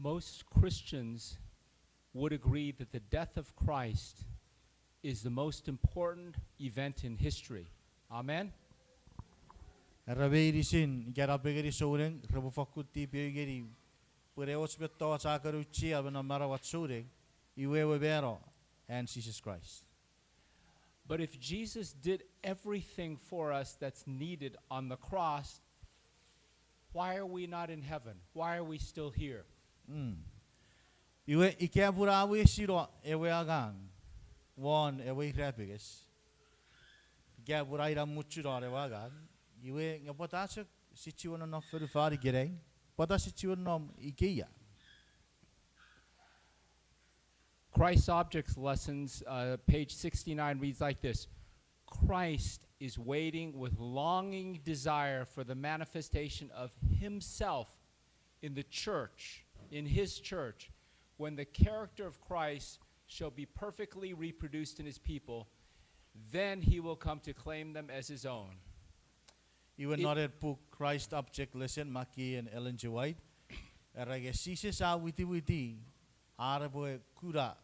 most Christians would agree that the death of Christ is the most important event in history. Amen? Raverisin, Garabegari Soren, Rabofakuti Pegeri, Pureos Beto Sakaruchi, Abanamara Watsure, Iwe Vero, and Jesus Christ. But if Jesus did everything for us that's needed on the cross, why are we not in heaven? Why are we still here? Iwe Ikaburawe Siro, Ewe Agang, one Ewe Rapigas, Gaburaira Muchura Ewagan, Iwe Napotasha, Situan of Furifari Gere, Potasituan Ikea. Christ's Objects Lessons, page 69 reads like this. Christ is waiting with longing desire for the manifestation of himself in the church, in his church. When the character of Christ shall be perfectly reproduced in his people, then he will come to claim them as his own. You were not at book Christ Object Lesson, Maki and Ellen G. White. Eragesisi sa witi Araboe Kura.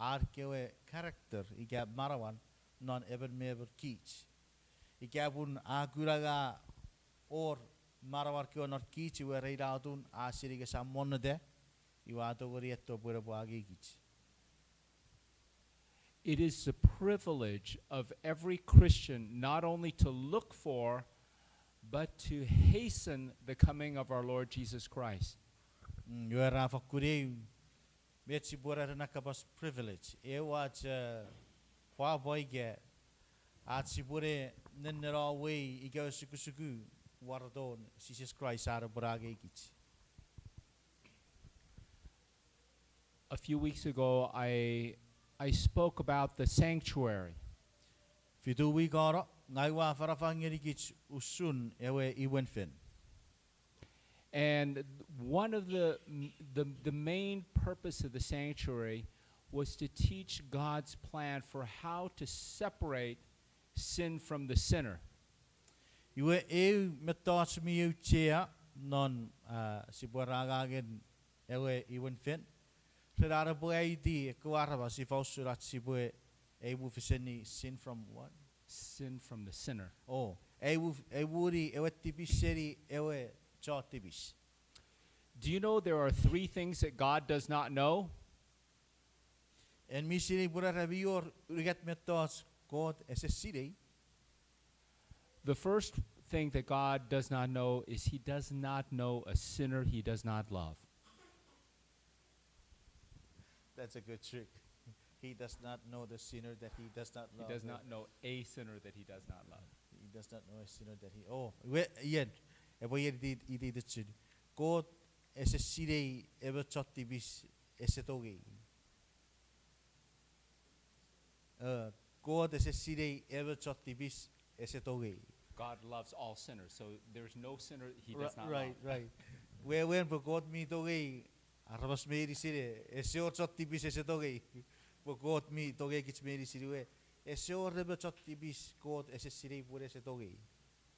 Arkewe character igab marawan non ever mever kich igabun aguraga or marawar ke not kich we read outun asiriga samon de iwato gorieto burabagi kich. It is the privilege of every Christian not only to look for but to hasten the coming of our Lord Jesus Christ. You are afakure Metsi bora nakabas privilege. Watch kwa boyge at sibure nenera way igo sukusuku waradon Jesus Christ ara borage kich. A few weeks ago I spoke about the sanctuary. Fitu we gora ngaiwa farafangeri kich usun ewe iwenfen. And one of the main purpose of the sanctuary was to teach God's plan for how to separate sin from the sinner. Iwe metos mi uchea non siboragagen ewe iwenfen. Sedara boy di kuaraba si fausurat sibue ewu fiseni sin from what? Sin from the sinner. Oh, ewuri ewe tipiseri ewe. Do you know there are 3 things that God does not know? And misiri bura rabior ugat metos God as a city. The first thing that God does not know is he does not know a sinner he does not love. That's a good trick. He does not know the sinner that he does not love. He does not know a sinner that he does not love. He does not know a sinner that he. Oh, yet. God as a city ever chotti bis esetogi. God as a city ever chotti bis esetogi. God loves all sinners, so there's no sinner he does not love. Right. Where when God me togi, arabas meri city, eseo chotti bis esetogi. God me togi kits meri city we, eseo ever chotti bis God as a city pure esetogi.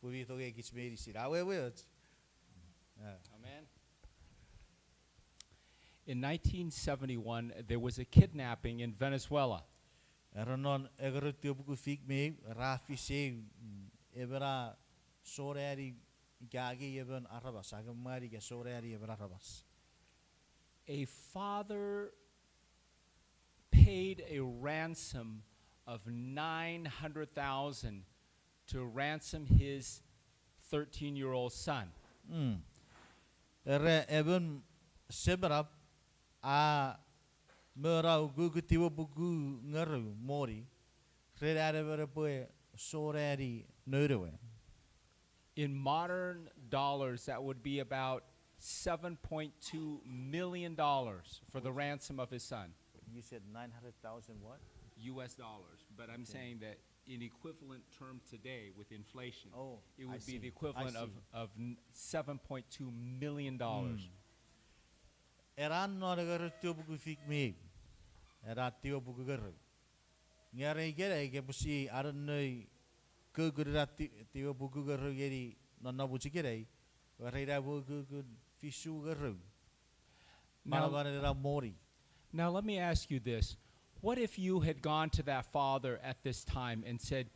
Amen. In 1971, there was a kidnapping in Venezuela. A father paid a ransom of $900,000 to ransom his 13-year-old son. Even seberap a merau gugu tiwa bugu ngaru mori. In modern dollars, that would be about $7.2 million for the ransom of his son. You said 900,000 what? US dollars, but I'm saying that in equivalent term today with inflation, it would be the equivalent of $7.2 million. Eran no agar tio buku fik me. Era tio buku gar. Ngare gere ke busi aran nei ke gura tio buku gar geri no na buci gere. Warira buku fisu gar. Now, Marabarera mori. now let me ask you this. What if you had gone to that father at this time and said,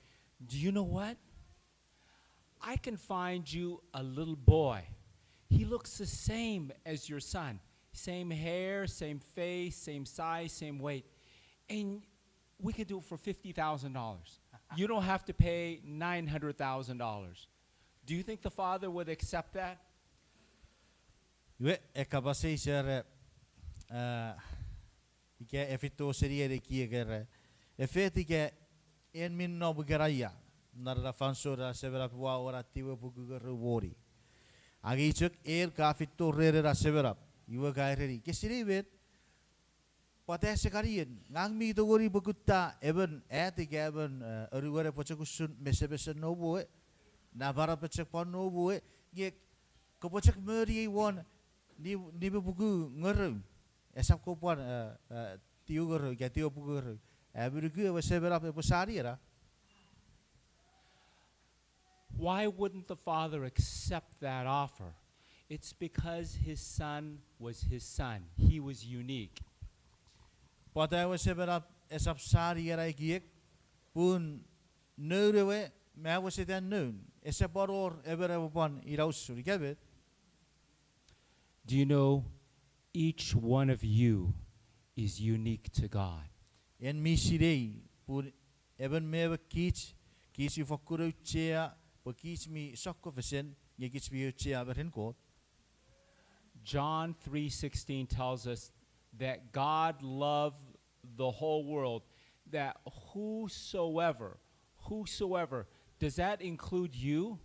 do you know what? I can find you a little boy. He looks the same as your son. Same hair, same face, same size, same weight. And we could do it for $50,000. You don't have to pay $900,000. Do you think the father would accept that? Iwe ekabase isere ike efito seriere kiegere. Efetike en minno bugeraya. Narra fansora severa pua ora tiwe bugugeru wori. Agichuk kafito rere severa. Iwe gaireri. Kesiriwet patese karien ngang mi dogori bukutta even etike even urugore pochekusun mesebese no boe. Na bara pechek pon no boe. Ge kopochek meri won ni bugu ngere. Esap ko pon tiu gere ge tiu bugu gere. Abirugu we severa pe posariera. Why wouldn't the father accept that offer? It's because his son was his son. He was unique. Pata we severa esap sariera giek pun neunwe me was it an noon. Esap or ever upon irausuri gebet. Do you know each one of you is unique to God? En misirei pun even me kich you fokuru chea po kich mi sokofesen ye kich mi chea berin ko. John 3:16 tells us that God loved the whole world, that whosoever, does that include you?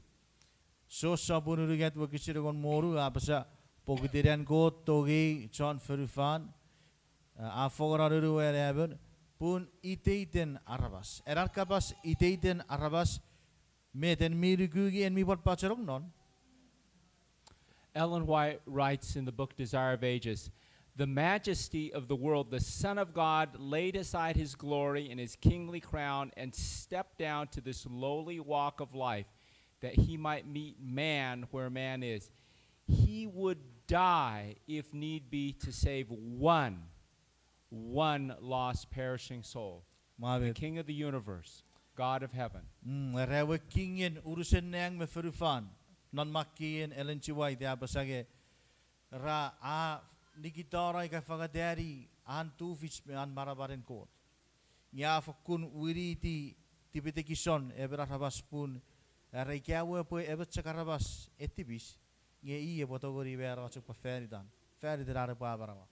So sabunu get wo kishiragon moru apasa pogitiran ko togi John Ferufan a fogararu wherever pun iteiten arabas. Erarkapas iteiten arabas meten mirugugi and mi pot pacharong non. Ellen White writes in the book Desire of Ages, the majesty of the world, the Son of God laid aside his glory and his kingly crown and stepped down to this lowly walk of life that he might meet man where man is. He would die if need be to save one lost perishing soul. The King of the universe, God of heaven. Rewe kingen urusen nang me ferufan. Non makien Ellen Chiwai dia basage ra a nikitara ka fagaderi an tu fish me an marabaren ko. Nya fokun wiriti tibetekison ebra rabas pun ra kyawe po ebet chakarabas etibis nge I botogori vera chuk pa feridan. Feridara pa barawa.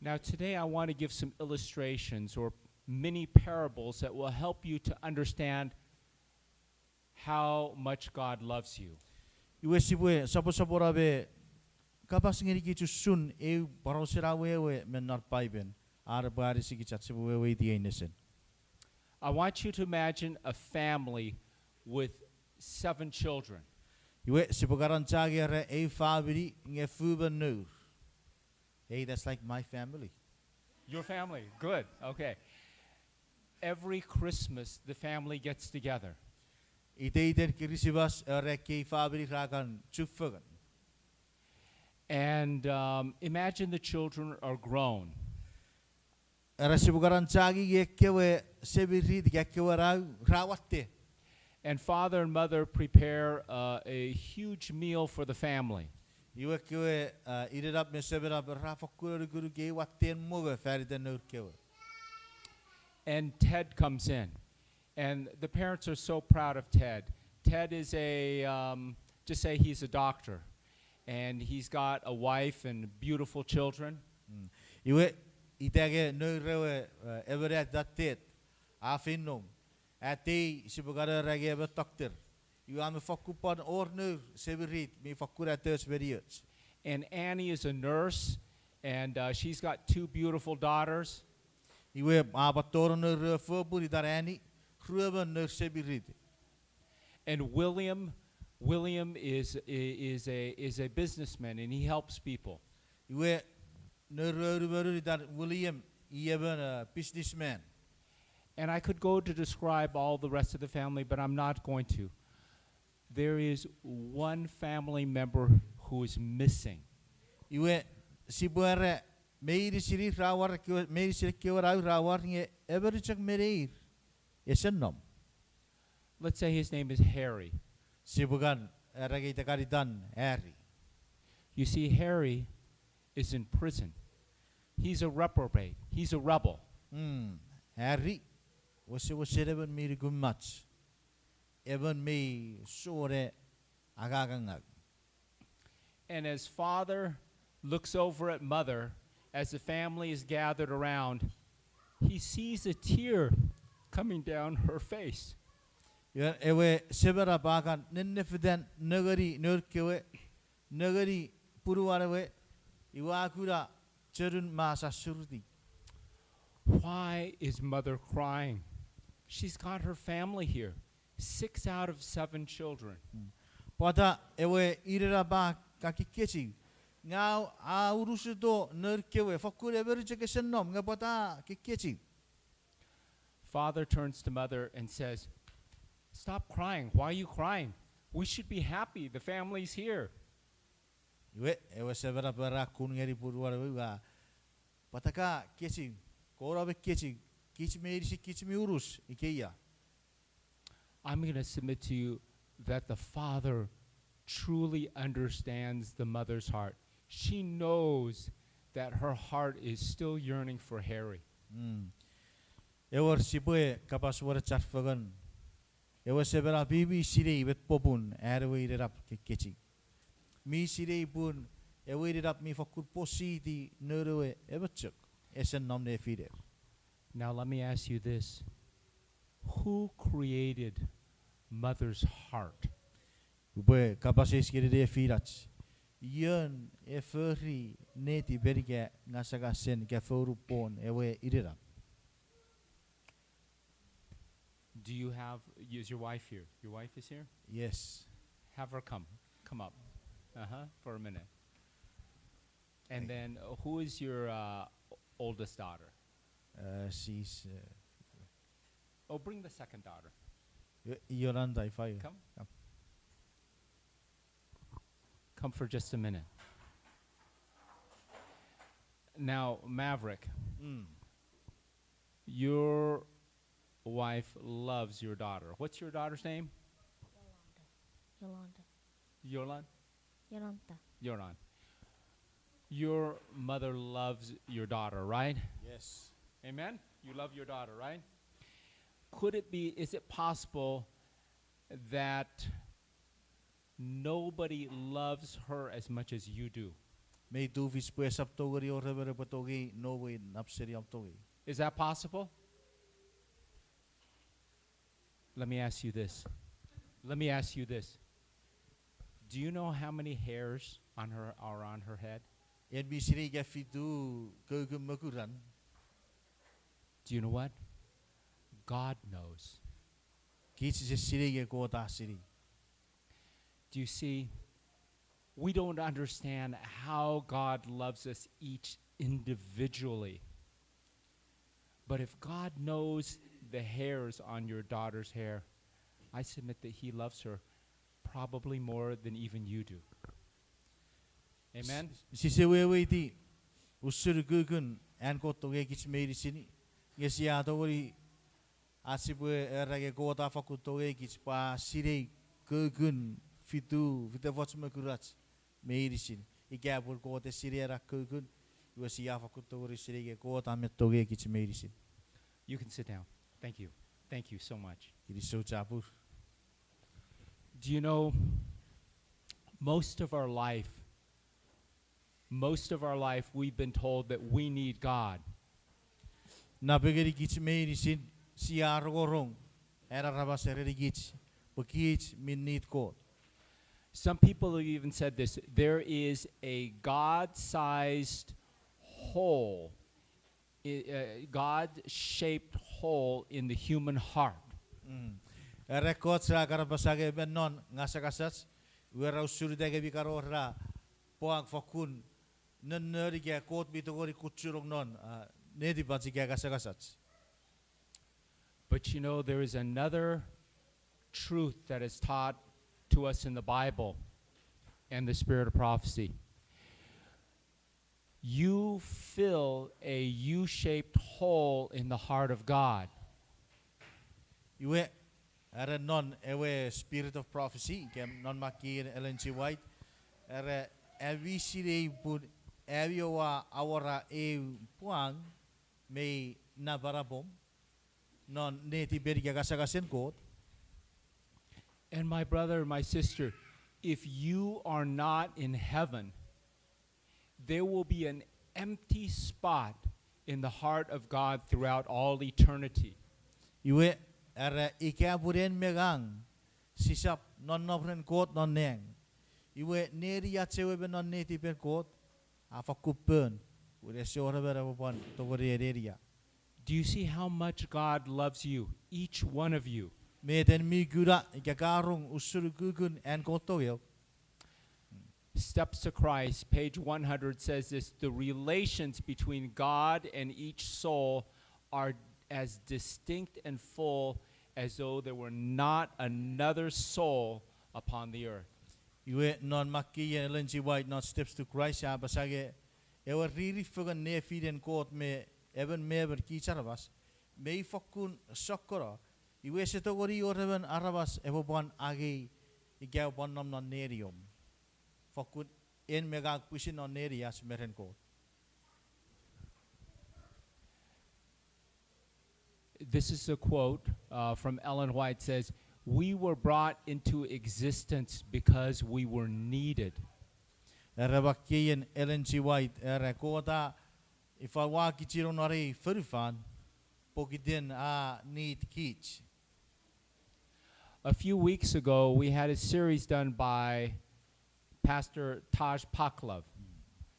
Now today I want to give some illustrations or mini parables that will help you to understand how much God loves you. Iwe sibwe saporabe kapas ngeri ki sun e barosera we men not paiben ar bari sigi chat sibwe we di innocent. I want you to imagine a family with 7 children. Iwe sipogaran chagere e family nge fuben nur. Hey, that's like my family. Your family, good, okay. Every Christmas the family gets together. Iteiten kirisibas reke family ragan chufagan. And imagine the children are grown. Rasibugaran chagi yekewe sebirid yekewe rawatte. And father and mother prepare a huge meal for the family. Iwe kewe irirap mesebera rafakuru guru ge watten moge feriden nur kewe. And Ted comes in. And the parents are so proud of Ted. Ted is just say he's a doctor. And he's got a wife and beautiful children. Iwe itage nurewe everett datet afinnum. Ati sibugara ragebe doctor. You am fokupan or nur severit me fokurates veriot. And Annie is a nurse. And she's got 2 beautiful daughters. Iwe abator nur foburi darani. And William is a businessman and he helps people. William even a businessman. And I could go to describe all the rest of the family, but I'm not going to. There is one family member who is missing. Iwe si buere meiri siri rawar meiri siri kiwar rawar nge everchak mereir esennom. Let's say his name is Harry. Si bukan erage itakaritan Harry. You see, Harry is in prison. He's a reprobate. He's a rebel. Harry was even me good much. Even me sore agagangag. And as father looks over at mother, as the family is gathered around, he sees a tear coming down her face. Ewe sebera bagan nennefiden nagari nurkewe nagari puruwarewe iwakura cherun masa surdi. Why is mother crying? She's got her family here. 6 out of 7 children. Pada ewe irera ba kakikechi. Ngau a urusudo nurkewe fokun evercheke sennom ngapata kikechi. Father turns to mother and says, "Stop crying. Why are you crying? We should be happy. The family's here." Ewe sebera bera kun ngeri puruwarewe wa pataka kechi korabe kechi kichi meirisi kichi miurus ikeya. I'm going to submit to you that the father truly understands the mother's heart. She knows that her heart is still yearning for Harry. Ewer siboe kapaswara charfagan. Ewer sebera bibi sirei bet popun erwe irap kechi. Mi sirei pun ewe irap mi fakut posi di neunwe everchuk esen nomne fider. Now let me ask you this. Who created mother's heart? Ube kapasis kiri de firach. Yen eferi neti berige ngasagasen keforu pon ewe irap. Do you have, is your wife here? Your wife is here? Yes. Have her come up, for a minute. And then who is your oldest daughter? She's Oh, bring the second daughter. Yolanda Ifa. Come. Come for just a minute. Now, Maverick, your wife loves your daughter. What's your daughter's name? Yolanda. Yoran. Your mother loves your daughter, right? Yes. Amen? You love your daughter, right? Is it possible that nobody loves her as much as you do? May do vis pues up togari or revere patogi no way napseri up togi. Is that possible? Let me ask you this. Do you know how many hairs are on her head? Yen bisiri gafidu kogum makuran. Do you know what? God knows. Kids is siri ge kota siri. Do you see? We don't understand how God loves us each individually. But if God knows the hairs on your daughter's hair, I submit that He loves her probably more than even you do. Amen? Sisewewe di usur gugun and go to gech medicine. Yes, ya dori asibwe erage kota fakuto gech pa siri gugun fitu vitavotsmakurats medicine. Igabur kota siri era gugun. You see ya fakuto gori siri kota metoge gech medicine. You can sit down. Thank you. Thank you so much. It is so chapur. Do you know, most of our life, we've been told that we need God. Na begeri gech medicine siar gorong era rabasere gech bukich min need God. Some people have even said this. There is a God-sized hole, God-shaped hole in the human heart. Record sa karabasage benon ngasakasas wera usurdege bikarora poang fokun nennerige kot bitogori kutsurong non nedi bansige gasakasas. But you know, there is another truth that is taught to us in the Bible and the spirit of prophecy. you fill a U-shaped hole in the heart of God. Iwe era non ewe spirit of prophecy kem non maki and Ellen G. White era evi sire bud evioa awara e puang me nabarabom non neti beriga gasagasen kot. And my brother, my sister, if you are not in heaven, there will be an empty spot in the heart of God throughout all eternity. Iwe era ikaburen megang sisap non nobren kot non neng. Iwe neri yatsewe ben non neti per kot afakupen ure sora bera bopon togori area. Do you see how much God loves you, each one of you? Meten mi gura ikakarung usuru kukun en kotoyo. Steps to Christ, page 100 says this: the relations between God and each soul are as distinct and full as though there were not another soul upon the earth. Iwe non makki and Ellen G. White not steps to Christ ya basage ewa riri fugan ne fiden kot me even meber kicharabas me fokun sokora iwe setogori oreven arabas evobon agi igau bon nom non nerium fokun en megag pusin non nerias meren kot. This is a quote from Ellen White. Says, "We were brought into existence because we were needed." Erabakien Ellen G. White erakota ifa wa kichiro nori furfan pokiden a need kich. A few weeks ago, we had a series done by Pastor Taj Paklov.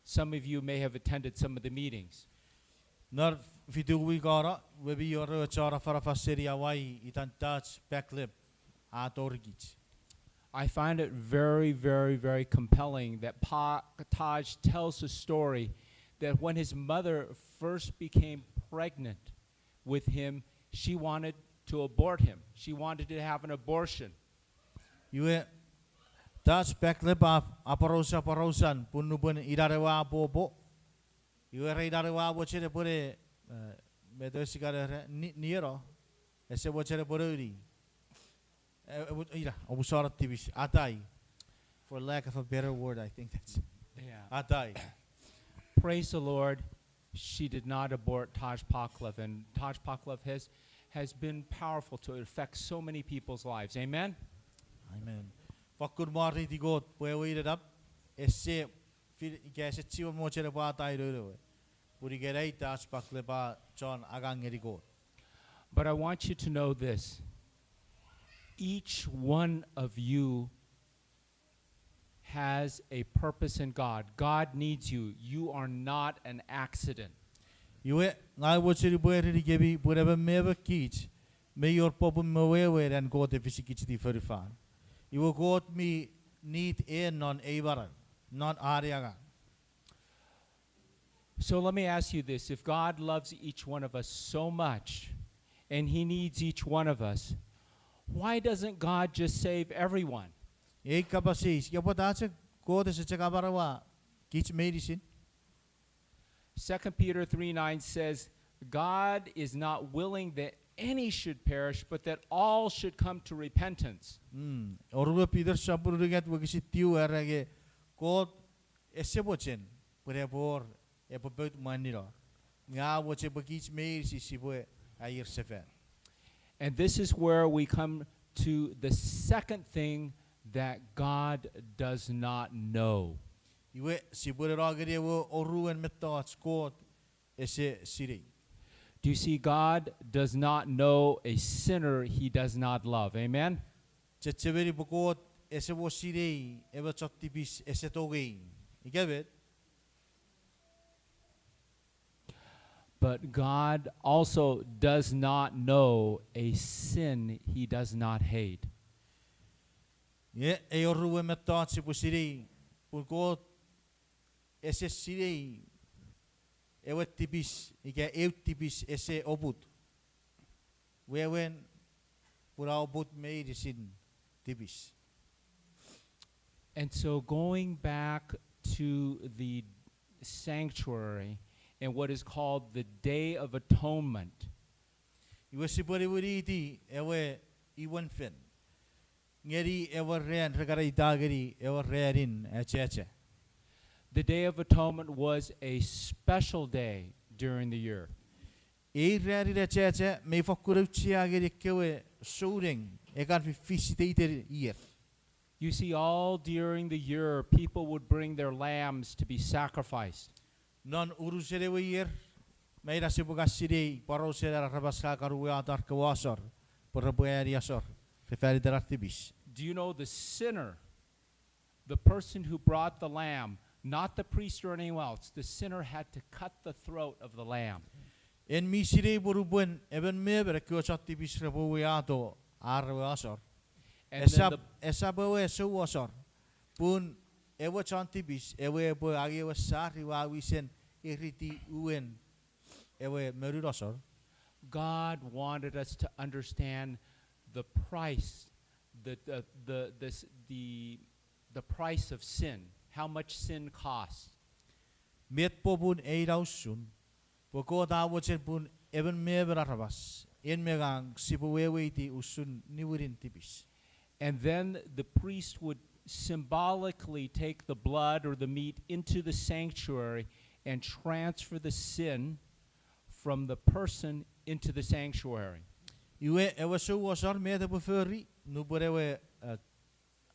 Some of you may have attended some of the meetings. Nor vidu we gora webi yoro chara farafaseri awai itan touch backlip a torgich. I find it very, very, very compelling that Taj tells a story that when his mother first became pregnant with him, she wanted to abort him. She wanted to have an abortion. Yue touch backlip aparosa parosan punubun idarewa bobo. Yue idarewa bochere pure medosigare niero ese bochere poruri. Atai, for lack of a better word, I think that's Atai. Praise the Lord, she did not abort Taj Paklov, and Taj Paklov has been powerful to affect so many people's lives. Amen? Amen. Fakur mari di God, puewe it up, esse gas it chiwa mochere pa atai ruru. Puri gerei Taj Pakleba John agangeri God. But I want you to know this. Each one of you has a purpose in God. God needs you. You are not an accident. Yue ngai wocheri pueri gebi pureba meva kich me your popum mewewe and God the fisikich di ferifan. You God me need a non avaran, non ariaga. So let me ask you this. If God loves each one of us so much and he needs each one of us, why doesn't God just save everyone? Ek kapasis, ya potache God is a chekabarawa kich medicine. 2 Peter 3:9 says, God is not willing that any should perish, but that all should come to repentance. Oruga Peter sapurugat wagisi tiu erage God esebochen purebor epobut manira. Nga woche bagich medicine siboe ayir seven. And this is where we come to the second thing that God does not know. Iwe sibure ragere wo oru en metats God ese siri. Do you see, God does not know a sinner he does not love. Amen? Checheveri bukot ese wo siri eva choktipis ese togein. Ikebet. But God also does not know a sin he does not hate. Ye eoru en metats po siri bukot ese siri eva tipis ike tipis ese obut. Wewen pura obut made sin tipis. And so going back to the sanctuary in what is called the Day of Atonement. Iwe sipori wuri iti ewe iwan fen. Ngeri ewe rean regara itageri ewe rearin eche. The Day of Atonement was a special day during the year. E reari eche me fokuru chiageri kewe shooting ekan fi fisitator year. You see, all during the year, people would bring their lambs to be sacrificed. Non urusere we year meira sibugasiri parosera rabaska karuwa atar kawasor porbueri asor referi deratibis. Do you know the sinner, the person who brought the lamb, not the priest or anyone else, the sinner had to cut the throat of the lamb. En misire borubuen even meber kosatibis rebuato arwasor. And then the, Esabawe suwasor pun ewa chantibis ewe bo agewa sari wa wisen iriti uen ewe merudasor. God wanted us to understand the price, the price of sin, how much sin costs. Met pobun eirausun poko da wochen pun even meber arabas en megang sibuwewe iti usun niwurin tibis. And then the priest would symbolically take the blood or the meat into the sanctuary and transfer the sin from the person into the sanctuary. Iwe ewe suwasor mede buferi nuburewe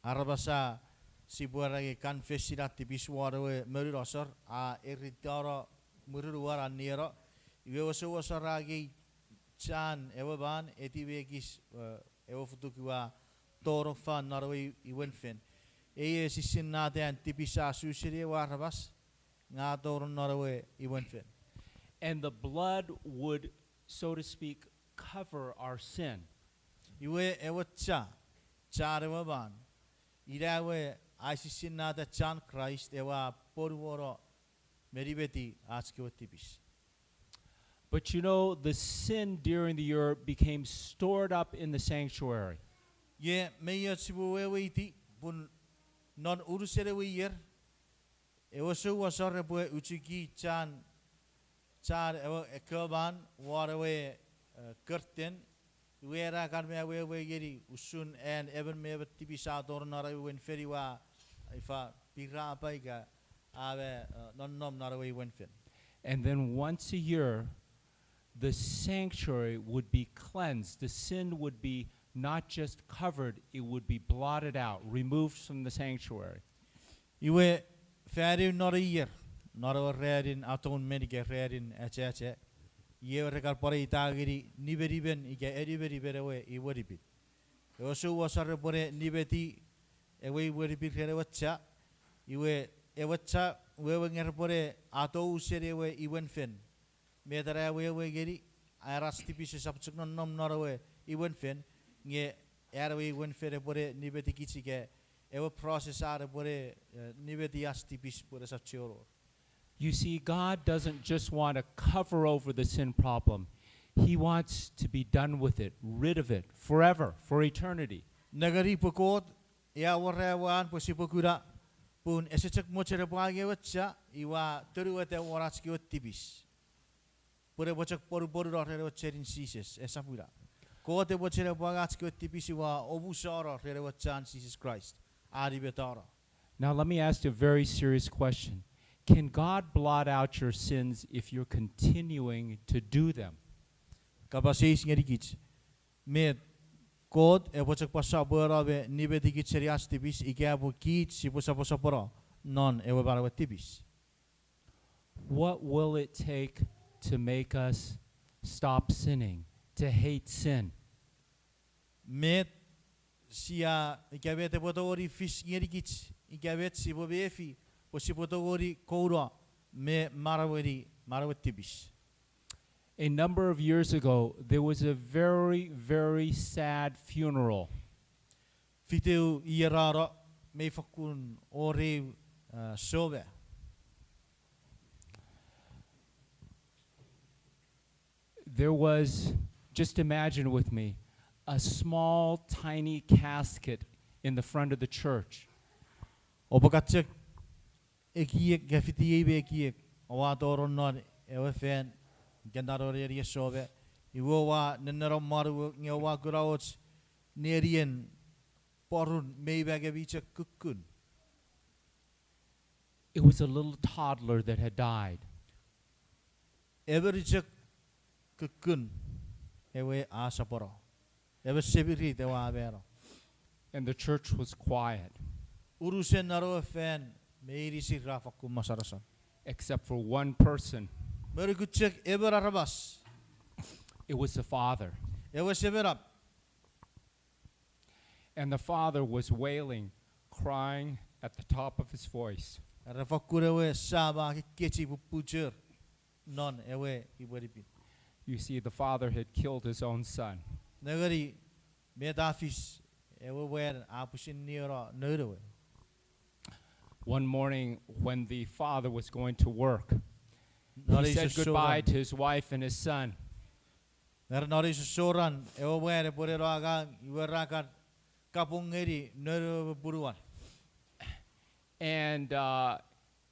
arabasa sibuarage confessirat tibis warawe merudasor a eritara muruwara nero iwe suwasor agi chan ewe ban etibegis ewe futukiwa toro fan narwe iwenfen eye sisinna de antipisa susiri warabas nga toro narwe iwenfen. And the blood would, so to speak, cover our sin. Iwe ewacha charewa ban irawe asisinna de chan Christ ewa porworo meribeti askewatibis. But you know, the sin during the year became stored up in the sanctuary. Ye meya sibuwewe iti pun non urusere we year ewa suwasor bue uchiki chan char ewa ekerban warawe curtain wera karme we geri usun and even me tibisa dornara wen feriwa ifa pira paiga ave non nom narawe wen fen. And then once a year, the sanctuary would be cleansed. The sin would be not just covered, it would be blotted out, removed from the sanctuary. Iwe feri not a year, not a reading aton medica reading eche. Ye regal pore itagiri niberiben ike eriberi berewe iweribit. Also was a repore nibeti away weribit rewacha. Iwe ewacha wewing repore ato serewe iwenfen. Medara wewe geri arasti pieces of nom norawe iwenfen. Nge airway when fere bore nibeti kichike ever process are bore nibeti asti bis bore sachoro. You see, God doesn't just want to cover over the sin problem. He wants to be done with it, rid of it, forever, for eternity. Nagari pokot ya warawan posipokura pun esechak mochere bage wacha iwa teruwate waratski tibis. Pure bochak poru rore wacherin sises esapura. Kote bochere bagatski tibisi wa obusara rere wachan Jesus Christ. Ari betara. Now let me ask you a very serious question. Can God blot out your sins if you're continuing to do them? Kabasis ngerikich. Med kod e bochak pasa borabe nibedikich serias tibis ikabu kit si posa pora non e wabara tibis. What will it take to make us stop sinning, to hate sin? Met sia ikabete botori fish ngerikich ikabet si bobefi posibotori koura me marawetibis. A number of years ago, there was a very, very sad funeral. Fiteu ierara me fokun ore sobe. There was, just imagine with me, a small, tiny casket in the front of the church. Obakachek ekiek gafiti be ekiek owa toron non ewe fan gendaro ria sobe iwo wa nenero maru ngewa guraots nerien porun meibage biche kukun. It was a little toddler that had died. Every kukun ewe asaporo. Ewe sebiri te wa bero. And the church was quiet, Urusen naro fan meiri si rafaku masarasan. except for one person. Meri kucek ever arabas. It was the father. Ewe seberap. And the father was wailing, crying at the top of his voice. Rafakurewe saba kechi pupujer non ewe iberipin. You see, the father had killed his own son. Nagari metafis ewe wer apusin niora neurewe. One morning, when the father was going to work, he said goodbye to his wife and his son. Nari soran ewe wer porero aga iwerakan kapungeri neurewe buruan. And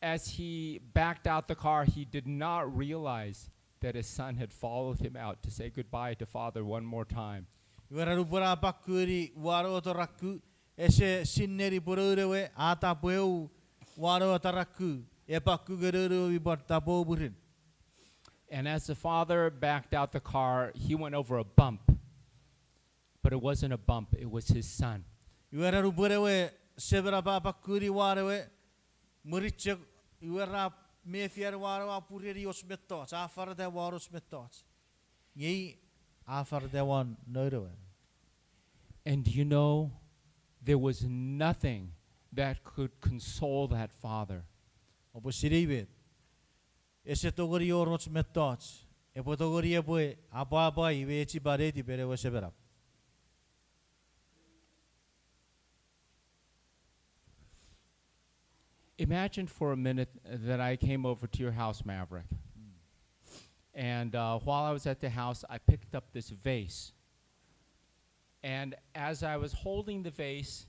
as he backed out the car, he did not realize that his son had followed him out to say goodbye to father one more time. Iwerarupura bakuri waro toraku ese sinneri bururewe ata pueu waro taraku epaku geruru ibarta burin. And as the father backed out the car, he went over a bump. But it wasn't a bump, it was his son. Iwerarupurewe sebera bakuri warewe muriche iwera mefier waro apureri osmetos afar de waro smetos. Ye afar de one neurewe. And you know, there was nothing that could console that father. Opo siribet. Ese togori oros metos. Epo togori epoe apa iwe echi bareti perewe sebera. Imagine for a minute that I came over to your house, Maverick. And while I was at the house, I picked up this vase. And as I was holding the vase,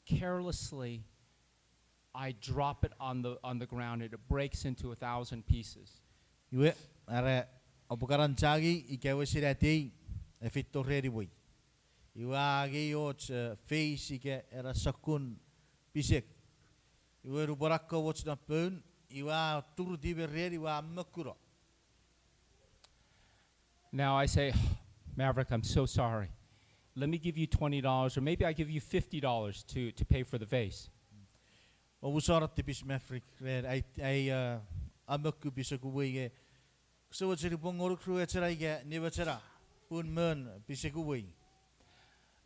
carelessly, I drop it on the ground, and it breaks into 1,000 pieces. Iwe are opukaran chagi ikewe sirati efito reriboy. Iwe agi yoch face ike era sakun pisek. Iwe ruboraka watch na pun. Iwe turu dibe reri iwe amakuro. Now I say, Maverick, I'm so sorry. Let me give you $20, or maybe I give you $50 to pay for the vase. Obusarat tipis Maverick red I amaku pisaku wege. So what's the pongoruk ruetera ige nivetera pun men pisaku we.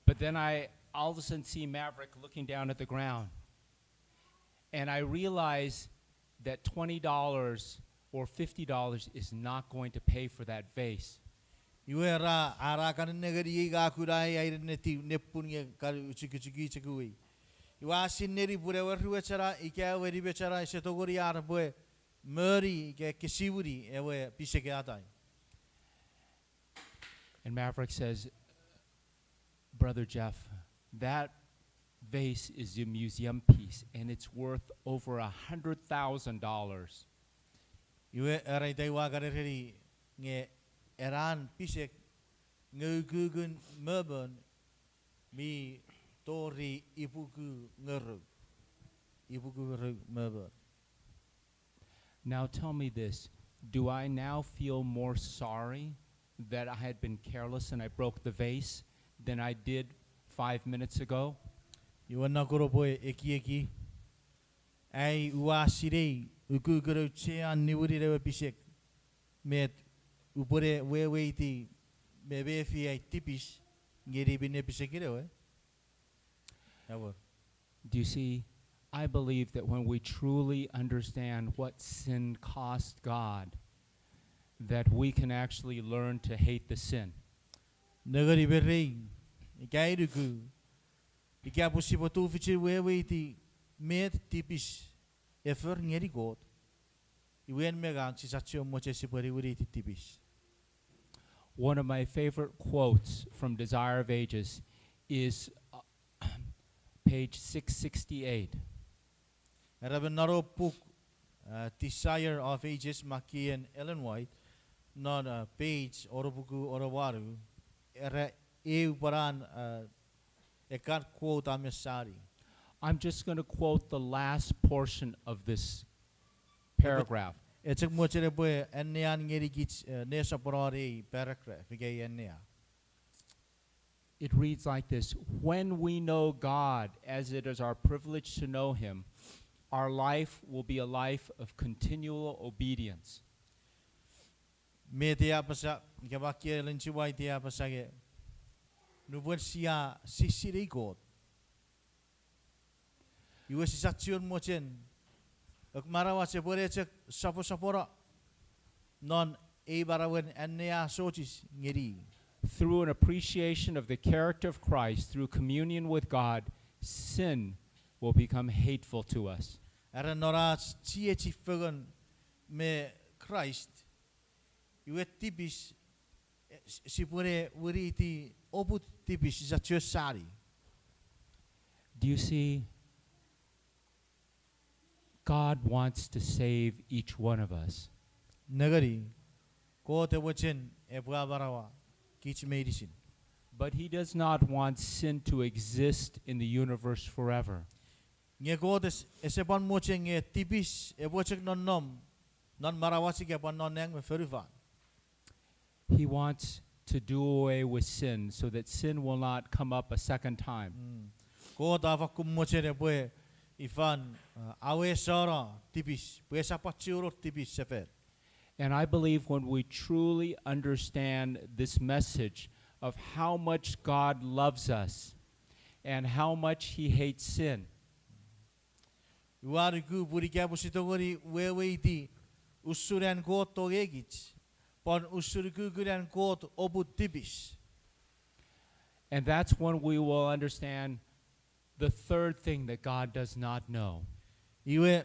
But then I all of a sudden see Maverick looking down at the ground. And I realize that $20 or $50 is not going to pay for that vase. Iwera arakan negeri gakurai airneti nepunya karu chiki chikui. Iwa sineri purewer ruetera ike weri bechara setogori arboe meri ike kisiburi ewe piseke atai. And Maverick says, Brother Jeff, that vase is a museum piece, and it's worth over $100,000. Iwe erai taiwa gareri nge eran pisek ngugugun merben mi tori ipuku ngeru merben. Now tell me this, do I now feel more sorry that I had been careless and I broke the vase than I did 5 minutes ago? Iwe nakuro boy eki ai uasirei ukuguru chea niwuri rewe pisek met upore weweiti bebefi ai tipis ngeri bine pisekirewe. Do you see, I believe that when we truly understand what sin cost God, that we can actually learn to hate the sin. Nagari berrei ikairuku ikapusi potu fichir weweiti met tipis efer ngeri god. Iwen megang sisatio moche sipari wuriti tipis. One of my favorite quotes from Desire of Ages is page 668. Eraben naro book Desire of Ages Maki and Ellen White non page orobuku orowaru era eu paran ekat quote amesari. I'm just going to quote the last portion of this paragraph. Echek mochere boy ennean ngeri gits nesa porari paragraph gay ennea. It reads like this: when we know God as it is our privilege to know him, our life will be a life of continual obedience. Me te apasa gabakia lenchiwai te apasa ge nubuensia sisiri god. Iwe sisakcion mochen ak marawa se bore cek sapo sapora non e barawen ennea sochis ngeri. Through an appreciation of the character of Christ, through communion with God, sin will become hateful to us. Era noras chieci fagan me Christ. Iwe tipis si pure uriti oput tipis sa sari. Do you see? God wants to save each one of us. Nagari ko te wachen e bua barawa kich medicine. But he does not want sin to exist in the universe forever. Nge ko des esepan moche nge tipis e bochek non nom non marawasi ke pan non neng me feruvan. He wants to do away with sin so that sin will not come up a second time. Ko ta vakum moche re boe ifan awe sora tipis boe sapat chiuro tipis sefer. And I believe when we truly understand this message of how much God loves us and how much he hates sin, Uariku burika busitogori weweiti usuran ko Tongekich pon usuriku guran ko obut tipis. and that's when we will understand the third thing that God does not know. Iwe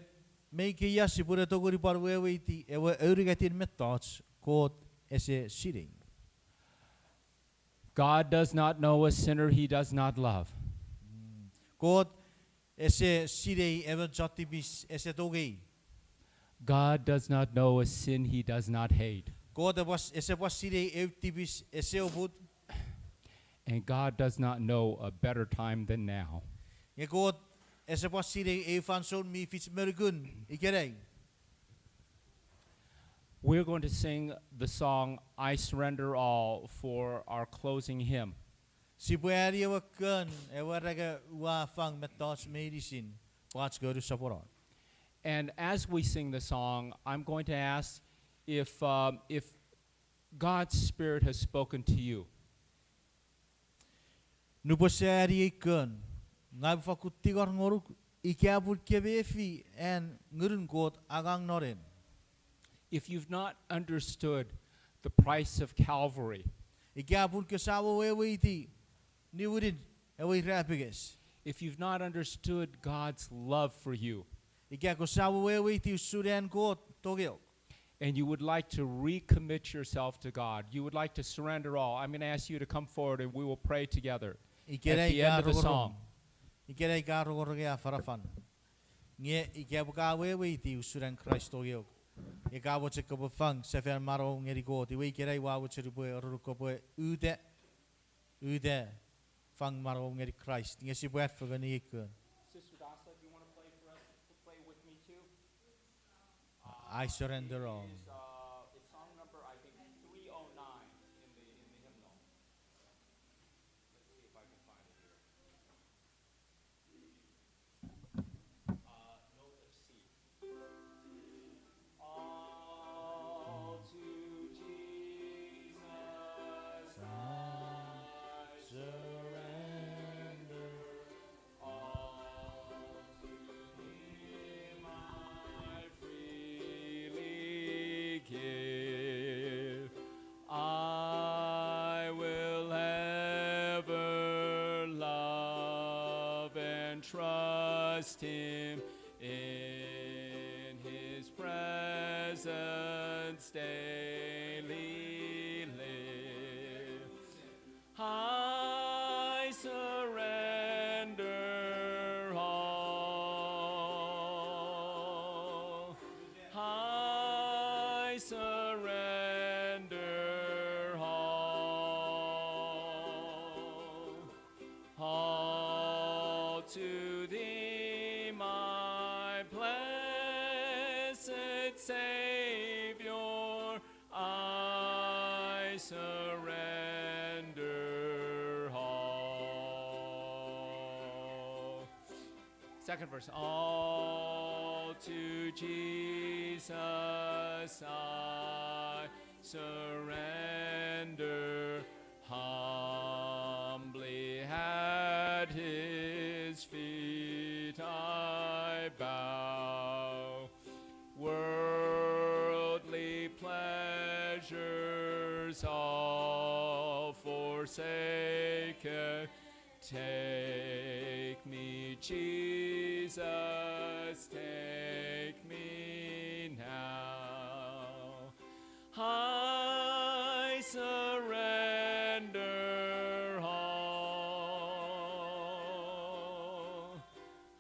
make yasi pura togori par weweiti ewe eurigatin methods ko ese sitting. God does not know a sinner he does not love. God ese sirei ever jotibis ese togei. God does not know a sin he does not hate. God was ese was sirei eutibis ese obut. And God does not know a better time than now. Ye God ese was sirei efanson mi fits mergun ikerei. We're going to sing the song I Surrender All for our closing hymn. Si pueri ewa kun ewa rega wa fang methods medicine. Watch go to Saporon. And as we sing the song, I'm going to ask if God's Spirit has spoken to you. Nuposeri kun ngai fakutigor ngoruk ikabul kebefi en ngurun God agang noren. If you've not understood the price of Calvary, Ikabul kesawo weweiti niwurin ewe rapiges. if you've not understood God's love for you, Ikakosawo weweiti usuran God togel. and you would like to recommit yourself to God, you would like to surrender all, I'm going to ask you to come forward and we will pray together at the end of the song. Ikerei garogorogea farafan. Nge ikabuka weweiti usuran Christ togel. Ikabo chekabo fang sefer maro ngeri God. Iwe ikerei wawo cherupoe orukopoe ude fang maro ngeri Christ. Nge si buat fagani ikun. Sister Dasa, do you want to play for us, to play with me too? I surrender all. It's song number, I think, 309 in the hymnal. Let's see if I can find it here. Note of C. All to Jesus I surrender. All to him I freely give. I will ever love and trust him in his presence daily live. I surrender all. surrender all to thee, my blessed Savior. I surrender all. Second verse. All to Jesus I surrender, humbly at his feet I bow. Worldly pleasures all forsaken, take me, Jesus, take me now. I surrender all.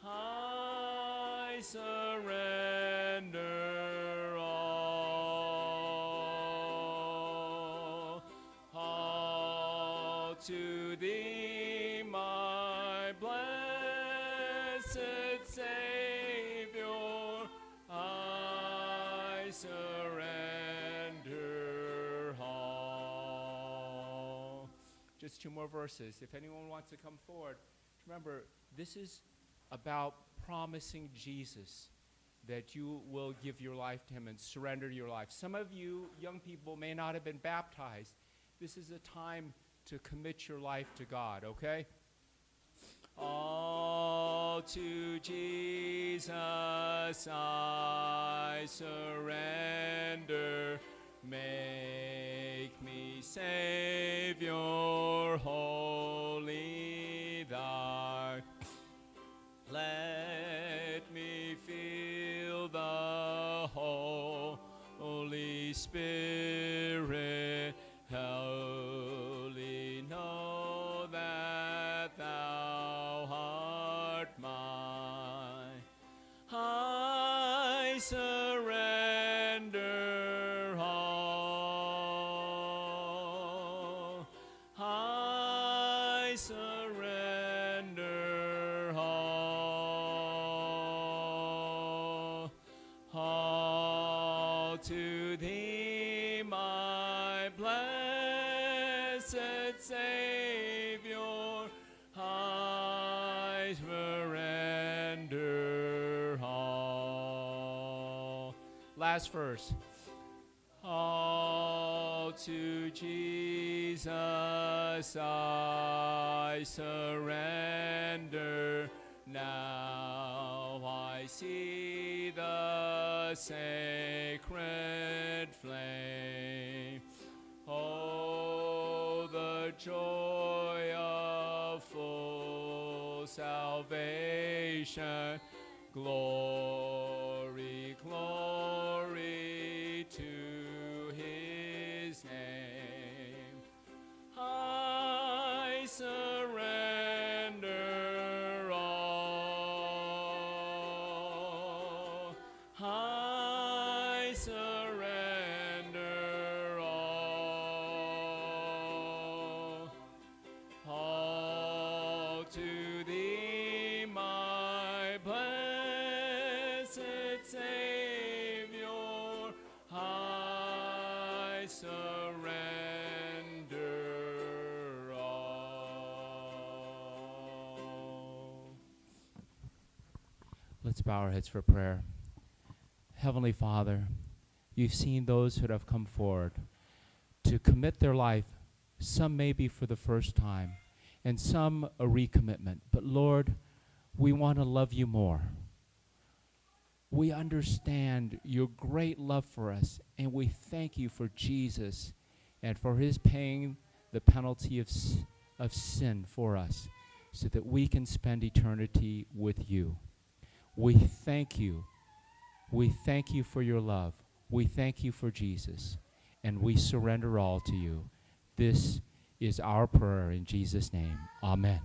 I surrender all to thee, my blessed Savior. I surrender all. Just two more verses. If anyone wants to come forward, remember, this is about promising Jesus that you will give your life to him and surrender your life. Some of you young people may not have been baptized. This is a time to commit your life to God, okay? All to Jesus I surrender. Make me Savior, wholly thine. Let me feel the Holy Spirit, wholly know that thou art mine. I surrender all. I surrender all to thee, my blessed Savior. I surrender all. Last verse. All to Jesus I surrender. Now I see the sacred flame. Oh, the joy of full salvation. Glory, glory to his name. I surrender all. I surrender all to thee, my blessed Savior. I surrender all. Let's bow our heads for prayer. Heavenly Father, you've seen those who have come forward to commit their life, some maybe for the first time, and some a recommitment. But Lord, we want to love you more. We understand your great love for us, and we thank you for Jesus and for his paying the penalty of sin for us so that we can spend eternity with you. We thank you. We thank you for your love. We thank you for Jesus, and we surrender all to you. This is our prayer in Jesus' name. Amen.